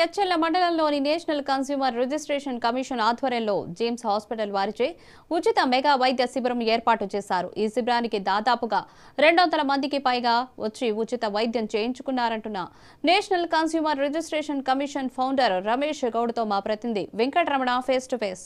ఎచ్చెల్ల మండలంలోని national consumer registration commission ఆధ్వర్యంలో James hospital వారిచే ఉచిత మెగా వైద్య శిబిరం ఏర్పాటు చేశారు. ఈ శిబిరానికి దాదాపుగా 200 మందికి పైగా వచ్చి ఉచిత వైద్యం చేయించుకున్నారంటున్న national consumer registration commission founder Ramesh గౌడ్తో మా ప్రతినిధి వెంకటరమణ ఫేస్ టు ఫేస్.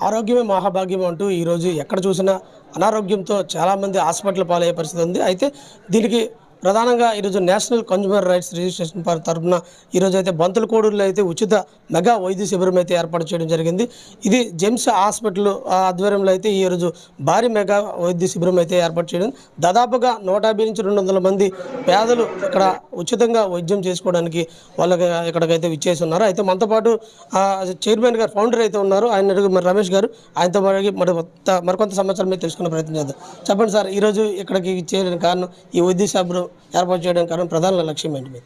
ఆరోగ్యమే మహాభాగ్యం అంటూ ఈరోజు ఎక్కడ చూసినా అనారోగ్యంతో చాలామంది హాస్పిటల్ పాలయ్యే పరిస్థితి ఉంది. అయితే దీనికి ప్రధానంగా ఈరోజు నేషనల్ కన్జ్యూమర్ రైట్స్ రిజిస్ట్రేషన్ తరఫున ఈరోజు అయితే బంతులకోడూరులో అయితే ఉచిత మెగా వైద్య శిబిరం అయితే ఏర్పాటు చేయడం జరిగింది. ఇది జెమ్స్ హాస్పిటల్ ఆధ్వర్యంలో అయితే ఈరోజు భారీ మెగా వైద్య శిబిరం అయితే ఏర్పాటు చేయడం, దాదాపుగా 150 నుంచి 200 మంది పేదలు ఇక్కడ ఉచితంగా వైద్యం చేసుకోవడానికి వాళ్ళకి ఇక్కడికైతే విచ్చేసి ఉన్నారు. అయితే మనతో పాటు చైర్మన్ గారు, ఫౌండర్ అయితే ఉన్నారు. ఆయన మరి రమేష్ గారు, ఆయనతో మరికొంత సమాచారం మీద తెలుసుకునే ప్రయత్నం చేద్దాం. చెప్పండి సార్, ఈరోజు ఇక్కడికి చేయడానికి కారణం, ఈ వైద్య శిబిరం ఏర్పాటు చేయడానికి కారణం, ప్రధాన లక్ష్యం ఏంటి?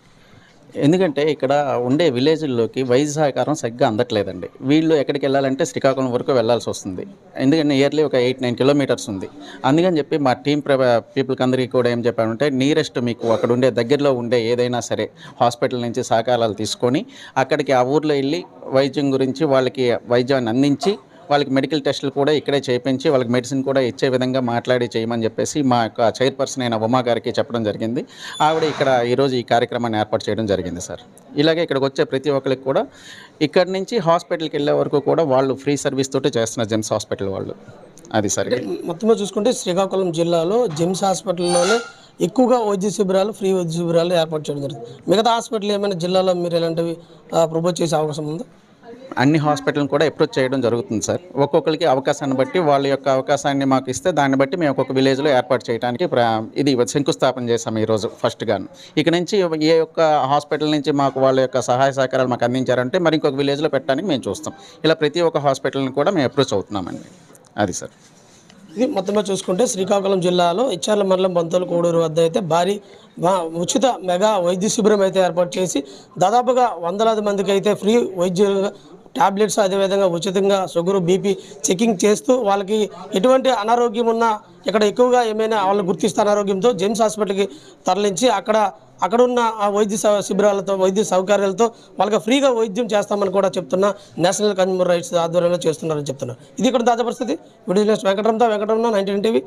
ఎందుకంటే ఇక్కడ ఉండే విలేజ్ల్లోకి వైద్య సహకారం సరిగ్గా అందట్లేదండి. వీళ్ళు ఎక్కడికి వెళ్ళాలంటే శ్రీకాకుళం వరకు వెళ్ళాల్సి వస్తుంది. ఎందుకంటే ఇయర్లీ ఒక 8-9 కిలోమీటర్స్ ఉంది. అందుకని చెప్పి మా టీం పీపుల్కి అందరికీ కూడా ఏం చెప్పామంటే, నియరెస్ట్ మీకు అక్కడ ఉండే దగ్గరలో ఉండే ఏదైనా సరే హాస్పిటల్ నుంచి సహకారాలు తీసుకొని అక్కడికి ఆ ఊర్లో వెళ్ళి వైద్యం గురించి వాళ్ళకి వైద్యాన్ని అందించి వాళ్ళకి మెడికల్ టెస్టులు కూడా ఇక్కడే చేయించి వాళ్ళకి మెడిసిన్ కూడా ఇచ్చే విధంగా మాట్లాడి చేయమని చెప్పేసి మా యొక్క చైర్పర్సన్ అయిన ఉమా గారికి చెప్పడం జరిగింది. ఆవిడ ఇక్కడ ఈరోజు ఈ కార్యక్రమాన్ని ఏర్పాటు చేయడం జరిగింది సార్. ఇలాగే ఇక్కడికి వచ్చే ప్రతి ఒక్కరికి కూడా ఇక్కడి నుంచి హాస్పిటల్కి వెళ్ళే వరకు కూడా వాళ్ళు ఫ్రీ సర్వీస్ తోటి చేస్తున్నారు జెమ్స్ హాస్పిటల్ వాళ్ళు. అది సరే. మొత్తంగా చూసుకుంటే శ్రీకాకుళం జిల్లాలో జెమ్స్ హాస్పిటల్లోనే ఎక్కువగా వైద్య శిబిరాలు, ఫ్రీ వైద్య శిబిరాలు ఏర్పాటు చేయడం జరుగుతుంది. మిగతా హాస్పిటల్ ఏమైనా జిల్లాలో మీరు ఎలాంటివి ప్రపోజ్ చేసే అవకాశం ఉందా? అన్ని హాస్పిటల్ని కూడా అప్రోచ్ చేయడం జరుగుతుంది సార్. ఒక్కొక్కరికి అవకాశాన్ని బట్టి వాళ్ళ యొక్క అవకాశాన్ని మాకు ఇస్తే దాన్ని బట్టి మేము ఒక్కొక్క విలేజ్లో ఏర్పాటు చేయడానికి ఇది శంకుస్థాపన చేసాము ఈరోజు ఫస్ట్గాను. ఇక నుంచి ఏ యొక్క హాస్పిటల్ నుంచి మాకు వాళ్ళ యొక్క సహాయ సహకారాలు మాకు అందించారంటే మరి ఇంకొక విలేజ్లో పెట్టడానికి మేము చూస్తాం. ఇలా ప్రతి ఒక్క హాస్పిటల్ని కూడా మేము అప్రోచ్ అవుతున్నామండి. అది సార్. ఇది మొత్తంగా చూసుకుంటే శ్రీకాకుళం జిల్లాలో ఎచ్చెర్ల మండలం బంతులకోడూరు వద్ద అయితే భారీ ఉచిత మెగా వైద్య శిబిరం అయితే ఏర్పాటు చేసి దాదాపుగా 100 మందికి అయితే ఫ్రీ వైద్య టాబ్లెట్స్, అదేవిధంగా ఉచితంగా షుగరు, బీపీ చెకింగ్ చేస్తూ వాళ్ళకి ఎటువంటి అనారోగ్యం ఉన్నా ఇక్కడ ఎక్కువగా ఏమైనా వాళ్ళు గుర్తిస్తే అనారోగ్యంతో జెమ్స్ హాస్పిటల్కి తరలించి అక్కడున్న ఆ వైద్య శిబిరాలతో, వైద్య సౌకర్యాలతో వాళ్ళకి ఫ్రీగా వైద్యం చేస్తామని కూడా చెప్తున్నా నేషనల్ కన్జ్యూమర్ రైట్స్ ఆధ్వర్యంలో చేస్తున్నారని చెప్తున్నారు. ఇది ఇక్కడ తాజా పరిస్థితి. Video Venkataramana 19 TV.